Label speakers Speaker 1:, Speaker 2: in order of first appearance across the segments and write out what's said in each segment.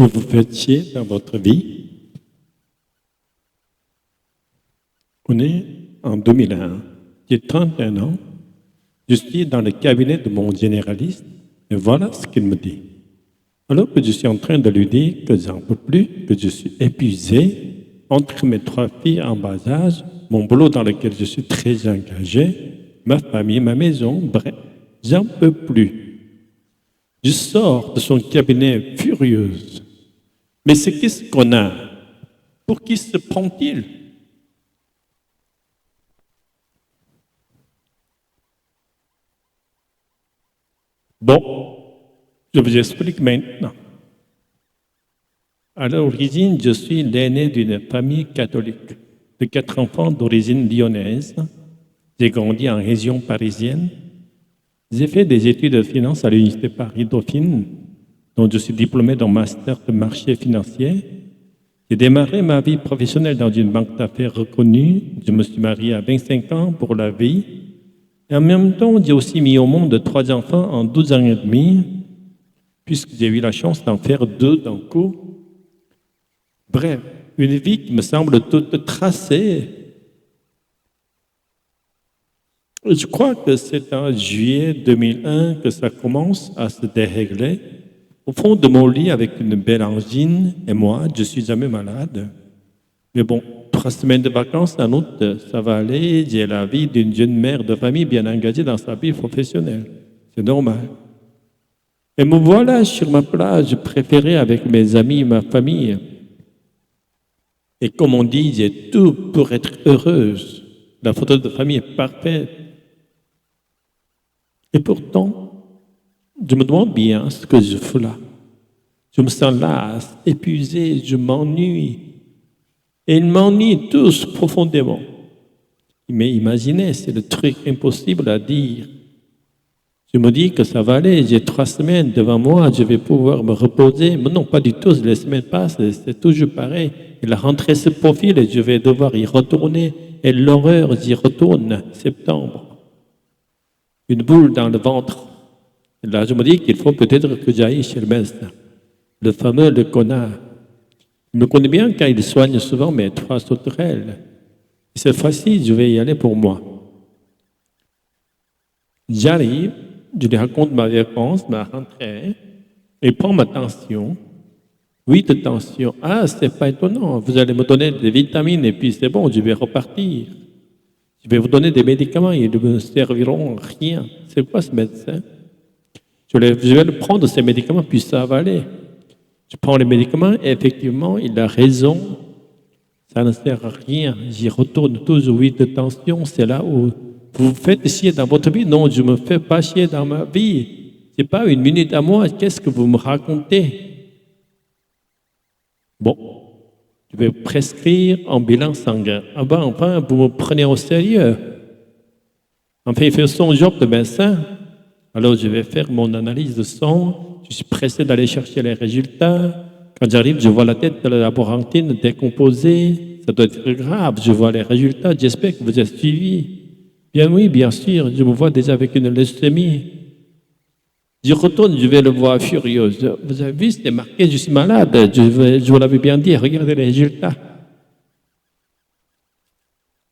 Speaker 1: que vous faisiez dans votre vie? On est en 2001, j'ai 31 ans, je suis dans le cabinet de mon généraliste et voilà ce qu'il me dit. Alors que je suis en train de lui dire que j'en peux plus, que je suis épuisé, entre mes 3 filles en bas âge, mon boulot dans lequel je suis très engagé, ma famille, ma maison, bref, j'en peux plus. Je sors de son cabinet furieuse. Mais c'est qu'est-ce qu'on a? Pour qui se prend-il? Bon, je vous explique maintenant. À l'origine, je suis l'aîné d'une famille catholique de 4 enfants d'origine lyonnaise. J'ai grandi en région parisienne. J'ai fait des études de finance à l'Université Paris-Dauphine, dont je suis diplômé d'un master de marché financier. J'ai démarré ma vie professionnelle dans une banque d'affaires reconnue. Je me suis marié à 25 ans pour la vie. Et en même temps, j'ai aussi mis au monde 3 enfants en 12 ans et demi, puisque j'ai eu la chance d'en faire 2 d'un coup. Bref, une vie qui me semble toute tracée. Je crois que c'est en juillet 2001 que ça commence à se dérégler. Au fond de mon lit avec une belle angine, et moi, je suis jamais malade. Mais bon, 3 semaines de vacances en août, ça va aller. J'ai la vie d'une jeune mère de famille bien engagée dans sa vie professionnelle. C'est normal. Et me voilà sur ma plage préférée avec mes amis, ma famille. Et comme on dit, j'ai tout pour être heureuse. La photo de famille est parfaite. Et pourtant, je me demande bien ce que je fais là. Je me sens lasse, épuisé, je m'ennuie. Et ils m'ennuient tous profondément. Mais imaginez, c'est le truc impossible à dire. Je me dis que ça va aller, j'ai 3 semaines devant moi, je vais pouvoir me reposer. Mais non, pas du tout, les semaines passent, c'est toujours pareil. Et la rentrée se profile et je vais devoir y retourner. Et l'horreur, j'y retourne, septembre. Une boule dans le ventre. Et là, je me dis qu'il faut peut-être que j'aille chez le médecin. Le fameux, le connard. Il me connaît bien car il soigne souvent mes 3 sauterelles. Et cette fois-ci, je vais y aller pour moi. J'arrive, je lui raconte ma vacances, ma rentrée, et il prend ma tension. 8 de tension. Ah, c'est pas étonnant, vous allez me donner des vitamines et puis c'est bon, je vais repartir. Je vais vous donner des médicaments, ils ne me serviront rien. C'est quoi ce médecin? Je vais le prendre, ces médicaments, puis ça va aller. Je prends les médicaments et effectivement, il a raison. Ça ne sert à rien. J'y retourne toujours 8 de tension. C'est là où vous vous faites chier dans votre vie. Non, je ne me fais pas chier dans ma vie. Ce n'est pas une minute à moi. Qu'est-ce que vous me racontez? Bon, je vais prescrire un bilan sanguin. Ah ben, enfin, vous me prenez au sérieux. Enfin, il fait son job de médecin. Alors, je vais faire mon analyse de sang. Je suis pressé d'aller chercher les résultats. Quand j'arrive, je vois la tête de la laborantine décomposée. Ça doit être grave. Je vois les résultats. J'espère que vous êtes suivi. Bien oui, bien sûr. Je me vois déjà avec une leucémie. Je retourne, je vais le voir furieuse. Vous avez vu, c'était marqué, je suis malade. Je vous l'avais bien dit. Regardez les résultats.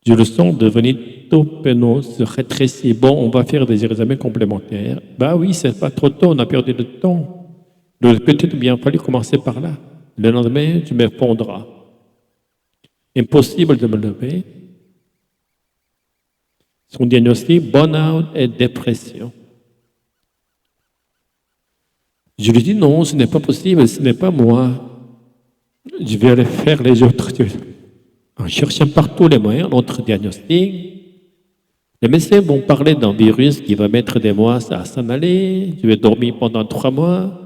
Speaker 1: Je le sens devenir tout penaud, se rétrécir. Bon, on va faire des examens complémentaires. Bah oui, c'est pas trop tôt, on a perdu le temps. Il aurait peut-être bien fallu commencer par là. Le lendemain, je m'effondre. Impossible de me lever. Son diagnostic, burn-out et dépression. Je lui dis non, ce n'est pas possible, ce n'est pas moi. Je vais aller faire les autres. En cherchant partout les moyens, notre diagnostic, les médecins vont parler d'un virus qui va mettre des mois à s'en aller. Je vais dormir pendant 3 mois.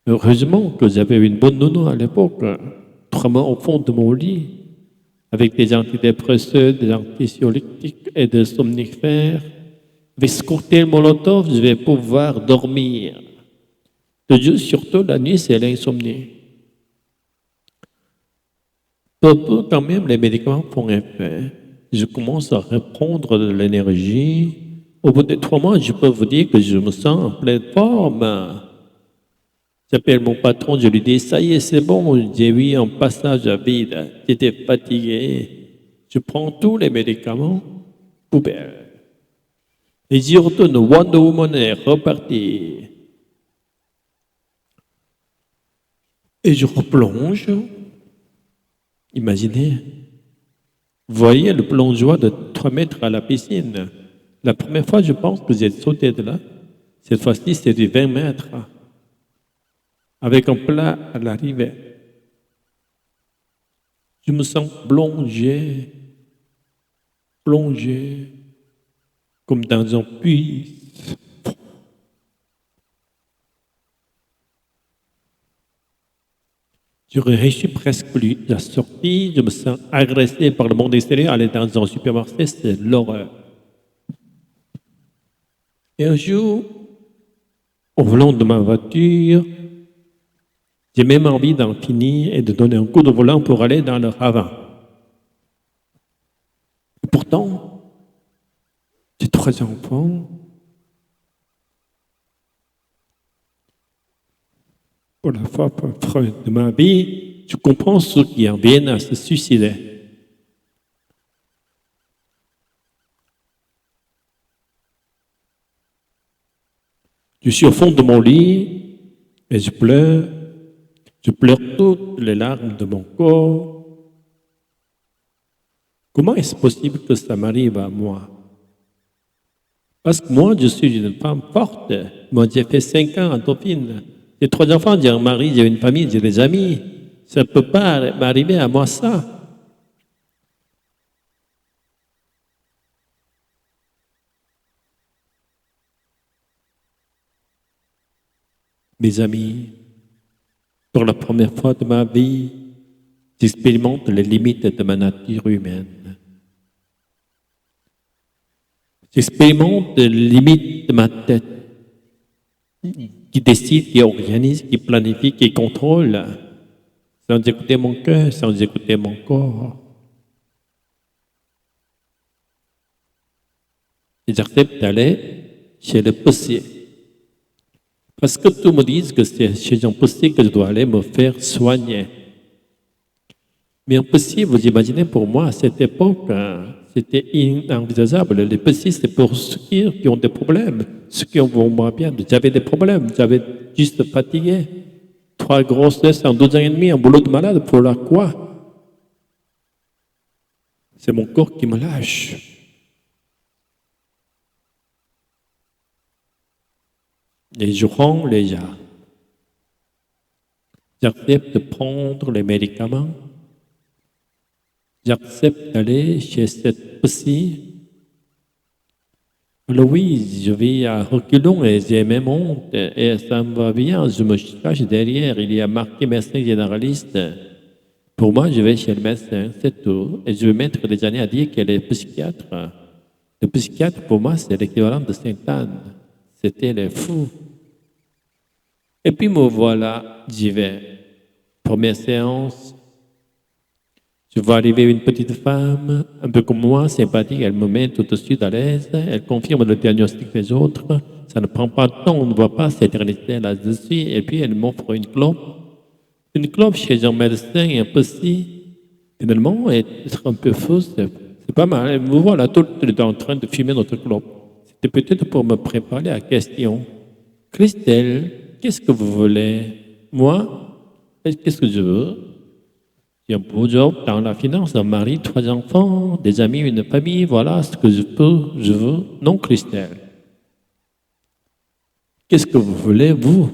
Speaker 1: Heureusement que j'avais une bonne nounou à l'époque. 3 mois au fond de mon lit, avec des antidépresseurs, des anxiolytiques et des somnifères. Avec ce cocktail Molotov, je vais pouvoir dormir. Surtout la nuit, c'est l'insomnie. Peu quand même, les médicaments font effet. Je commence à reprendre de l'énergie. Au bout de 3 mois, je peux vous dire que je me sens en pleine forme. J'appelle mon patron, je lui dis, ça y est, c'est bon, j'ai eu un passage à vide, j'étais fatigué, je prends tous les médicaments, poubelle. Et j'y retourne, Wonder Woman est reparti. Et je replonge. Imaginez, vous voyez le plongeoir de 3 mètres à la piscine. La première fois, je pense que j'ai sauté de là. Cette fois-ci, c'est du 20 mètres, avec un plat à l'arrivée. Je me sens plongé, comme dans un puits. Je réussis presque plus. La sortie, je me sens agressé par le monde extérieur. Aller dans un supermarché, c'est l'horreur. Et un jour, au volant de ma voiture, j'ai même envie d'en finir et de donner un coup de volant pour aller dans le ravin. Et pourtant, j'ai 3 enfants. Pour la fois de ma vie, je comprends ceux qui en viennent à se suicider. Je suis au fond de mon lit et je pleure. Je pleure toutes les larmes de mon corps. Comment est-ce possible que ça m'arrive à moi? Parce que moi, je suis une femme forte. Moi, j'ai fait 5 ans en Dauphine. J'ai 3 enfants, j'ai un mari, j'ai une famille, j'ai des amis. Ça ne peut pas m'arriver à moi ça. Mes amis, pour la première fois de ma vie, j'expérimente les limites de ma nature humaine. J'expérimente les limites de ma tête qui décide, qui organise, qui planifie, qui contrôle, sans écouter mon cœur, sans écouter mon corps. Et j'accepte d'aller chez le psy. Parce que tous me disent que c'est chez un psy que je dois aller me faire soigner. Mais un psy, vous imaginez, pour moi, à cette époque, c'était inenvisageable. Les psys, c'est pour ceux qui ont des problèmes, ceux qui vont moins bien. J'avais des problèmes, j'avais juste fatigué. 3 grossesses en 2 ans et demi, un boulot de malade, pour la quoi? C'est mon corps qui me lâche. Et je rends les gens. J'accepte de prendre les médicaments. J'accepte d'aller chez cette psy. Alors oui, je vais à reculons et j'ai même honte et ça me va bien. Je me cache derrière. Il y a marqué médecin généraliste. Pour moi, je vais chez le médecin, c'est tout. Et je vais mettre des années à dire qu'elle est psychiatre. Le psychiatre, pour moi, c'est l'équivalent de Sainte-Anne. C'était les fous. Et puis me voilà, j'y vais. Première séance, je vois arriver une petite femme, un peu comme moi, sympathique, elle me met tout de suite à l'aise, elle confirme le diagnostic des autres, ça ne prend pas de temps, on ne voit pas s'éterniser là-dessus, et puis elle m'offre une clope. Une clope chez un médecin et un psy, finalement, être un peu fou, c'est pas mal. Et me voilà tout en train de fumer notre clope. C'était peut-être pour me préparer à la question. Christelle, qu'est-ce que vous voulez? Moi, qu'est-ce que je veux? J'ai un beau job dans la finance, un mari, 3 enfants, des amis, une famille, voilà ce que je veux. Non, Christelle. Qu'est-ce que vous voulez, vous?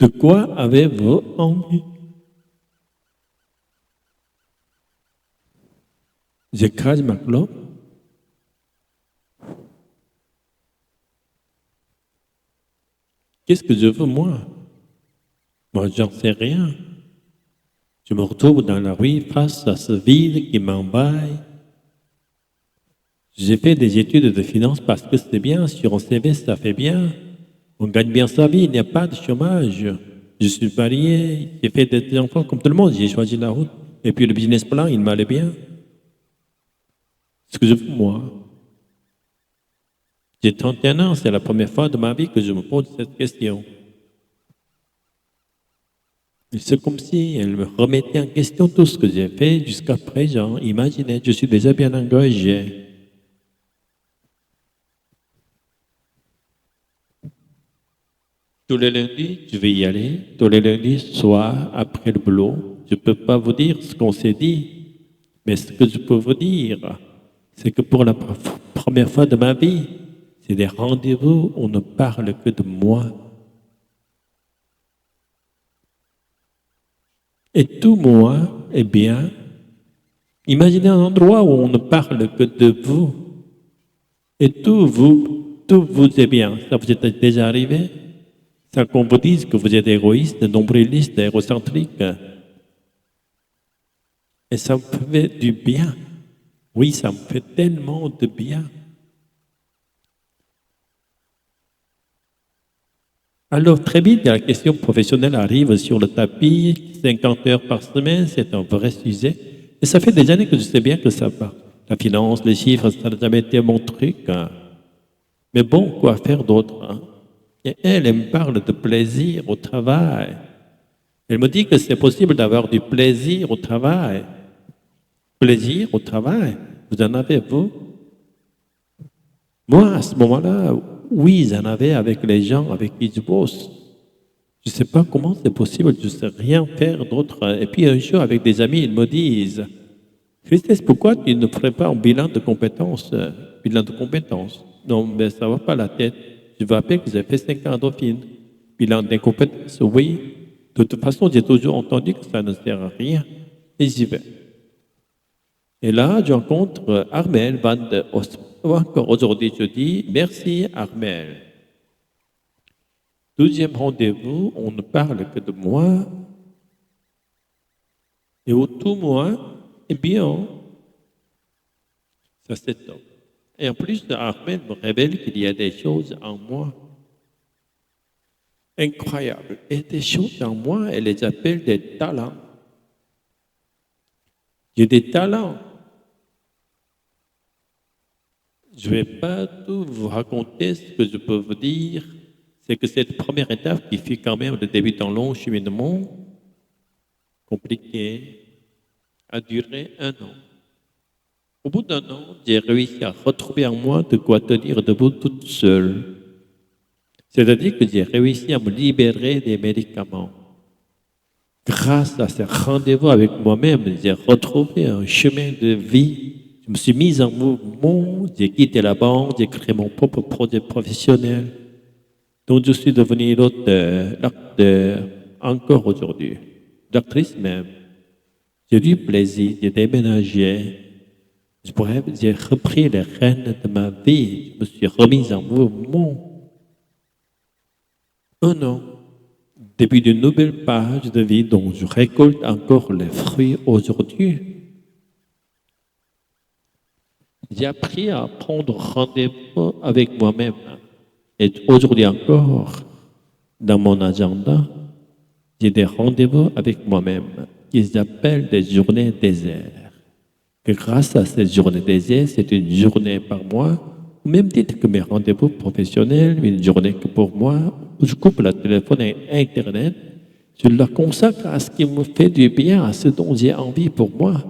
Speaker 1: De quoi avez-vous envie? J'écrase ma clope. Qu'est-ce que je veux, moi? Moi, j'en sais rien. Je me retrouve dans la rue face à ce vide qui m'emballe. J'ai fait des études de finance parce que c'est bien, sur un CV, ça fait bien. On gagne bien sa vie, il n'y a pas de chômage. Je suis marié, j'ai fait des enfants comme tout le monde, j'ai choisi la route. Et puis le business plan, il m'allait bien. Ce que je veux, moi. J'ai 31 ans, c'est la première fois de ma vie que je me pose cette question. Et c'est comme si elle me remettait en question tout ce que j'ai fait jusqu'à présent. Imaginez, je suis déjà bien engagé. Tous les lundis, je vais y aller. Tous les lundis, soir, après le boulot. Je ne peux pas vous dire ce qu'on s'est dit, mais ce que je peux vous dire, c'est que pour la première fois de ma vie, c'est des rendez-vous où on ne parle que de moi. Et tout moi est bien. Imaginez un endroit où on ne parle que de vous. Et tout vous est bien. Ça vous est déjà arrivé? Sans qu'on vous dise que vous êtes égoïste, nombriliste, égocentrique. Et ça me fait du bien. Oui, ça me fait tellement de bien. Alors, très vite, la question professionnelle arrive sur le tapis. 50 heures par semaine, c'est un vrai sujet. Et ça fait des années que je sais bien que ça va. La finance, les chiffres, ça n'a jamais été mon truc. Mais bon, quoi faire d'autre? Et elle me parle de plaisir au travail. Elle me dit que c'est possible d'avoir du plaisir au travail. Plaisir au travail, vous en avez, vous? Moi, à ce moment-là, oui, j'en avais avec les gens avec qui je bosse. Je ne sais pas comment c'est possible, je ne sais rien faire d'autre. Et puis un jour, avec des amis, ils me disent, Christès, pourquoi tu ne ferais pas un bilan de compétences? Bilan de compétences. Non, mais ça ne va pas la tête. Je vous rappelle que j'ai fait 5 ans à Dauphine. Bilan d'incompétences, oui. De toute façon, j'ai toujours entendu que ça ne sert à rien. Et j'y vais. Et là, je rencontre Armel Van de Os. Encore aujourd'hui, je dis merci Armel. Deuxième rendez-vous, on ne parle que de moi. Et au tout moi, eh bien, ça s'étonne. Et en plus, Armel me révèle qu'il y a des choses en moi incroyables. Et des choses en moi, elle les appelle des talents. J'ai des talents. Je ne vais pas tout vous raconter. Ce que je peux vous dire, c'est que cette première étape qui fut quand même le début d'un long cheminement compliqué a duré 1 an. Au bout d'1 an, j'ai réussi à retrouver en moi de quoi tenir debout toute seule. C'est-à-dire que j'ai réussi à me libérer des médicaments. Grâce à ces rendez-vous avec moi-même, j'ai retrouvé un chemin de vie. Je me suis mis en mouvement, j'ai quitté la banque, j'ai créé mon propre projet professionnel. Donc je suis devenu l'acteur, encore aujourd'hui, l'actrice même. J'ai eu plaisir, j'ai déménagé. J'ai repris les rênes de ma vie, je me suis remis en mouvement. 1 an, début d'une nouvelle page de vie dont je récolte encore les fruits aujourd'hui. J'ai appris à prendre rendez-vous avec moi-même. Et aujourd'hui encore, dans mon agenda, j'ai des rendez-vous avec moi-même qu'ils appellent des journées déserts. Que grâce à ces journées déserts, c'est une journée par mois, au même titre que mes rendez-vous professionnels, une journée que pour moi, où je coupe le téléphone et Internet, je la consacre à ce qui me fait du bien, à ce dont j'ai envie pour moi.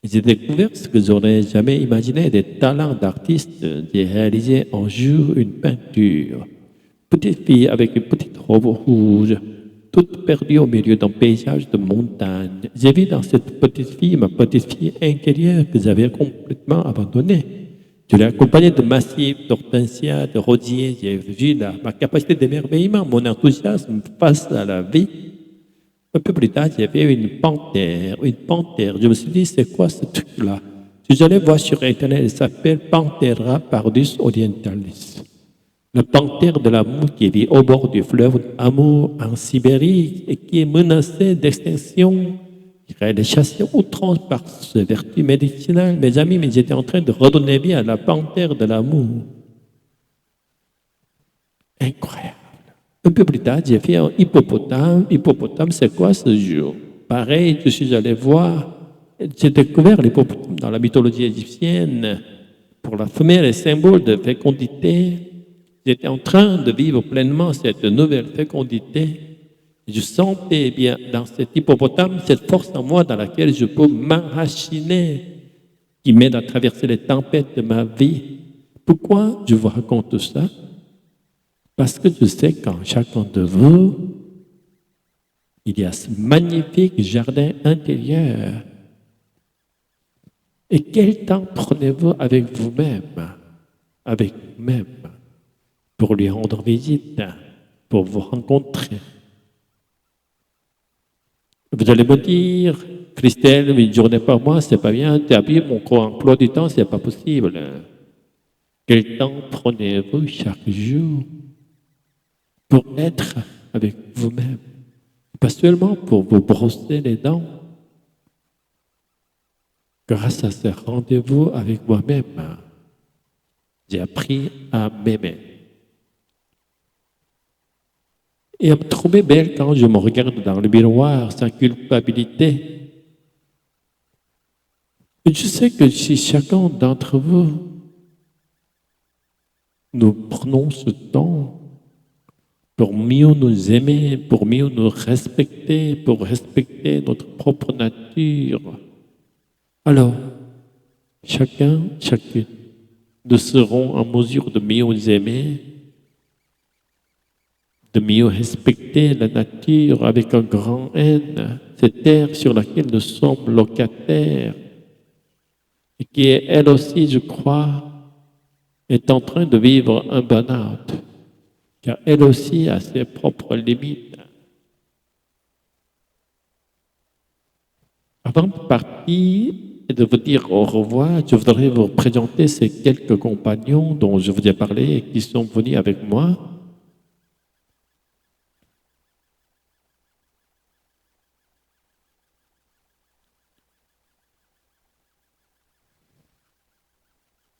Speaker 1: J'ai découvert ce que je n'aurais jamais imaginé, des talents d'artiste. J'ai réalisé un jour une peinture. Petite fille avec une petite robe rouge, toute perdue au milieu d'un paysage de montagne. J'ai vu dans cette petite fille ma petite fille intérieure que j'avais complètement abandonnée. Je l'ai accompagnée de massifs, d'hortensias, de rosiers. J'ai vu ma capacité d'émerveillement, mon enthousiasme face à la vie. Un peu plus tard, j'ai vu une panthère, une panthère. Je me suis dit, c'est quoi ce truc-là? Je suis allé voir sur Internet, elle s'appelle Panthera pardus orientalis. La panthère de l'amour qui vit au bord du fleuve Amour en Sibérie et qui est menacée d'extinction. Elle est chassée outrance par ses vertus médicinales. Mes amis, mais j'étais en train de redonner vie à la panthère de l'amour. Incroyable. Un peu plus tard, j'ai fait un hippopotame. Hippopotame, c'est quoi ce jour? Pareil, je suis allé voir. J'ai découvert l'hippopotame dans la mythologie égyptienne. Pour la femelle, les symboles de fécondité. J'étais en train de vivre pleinement cette nouvelle fécondité. Je sentais bien dans cet hippopotame cette force en moi dans laquelle je peux m'enraciner, qui m'aide à traverser les tempêtes de ma vie. Pourquoi je vous raconte ça? Parce que je sais qu'en chacun de vous, il y a ce magnifique jardin intérieur. Et quel temps prenez-vous avec vous-même, pour lui rendre visite, pour vous rencontrer? Vous allez me dire, Christelle, une journée par mois, c'est pas bien, tu as vu mon emploi du temps, c'est pas possible. Quel temps prenez-vous chaque jour pour être avec vous-même? Pas seulement pour vous brosser les dents. Grâce à ce rendez-vous avec moi-même, j'ai appris à m'aimer. Et à me trouver belle quand je me regarde dans le miroir sans culpabilité. Et je sais que si chacun d'entre vous, nous prenons ce temps pour mieux nous aimer, pour mieux nous respecter, pour respecter notre propre nature, alors chacune, nous serons en mesure de mieux nous aimer, de mieux respecter la nature avec un grand N, cette terre sur laquelle nous sommes locataires, et qui est elle aussi, je crois, est en train de vivre un burn-out, car elle aussi a ses propres limites. Avant de partir et de vous dire au revoir, je voudrais vous présenter ces quelques compagnons dont je vous ai parlé et qui sont venus avec moi.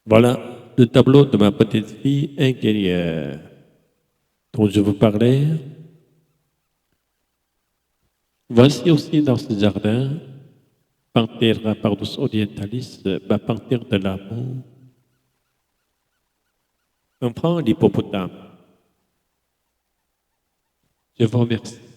Speaker 1: Voilà le tableau de ma petite fille intérieure dont je vous parlais. Voici aussi dans ce jardin, Panthera pardus orientalis, ma panthère de l'amour. On prend l'hippopotame. Je vous remercie.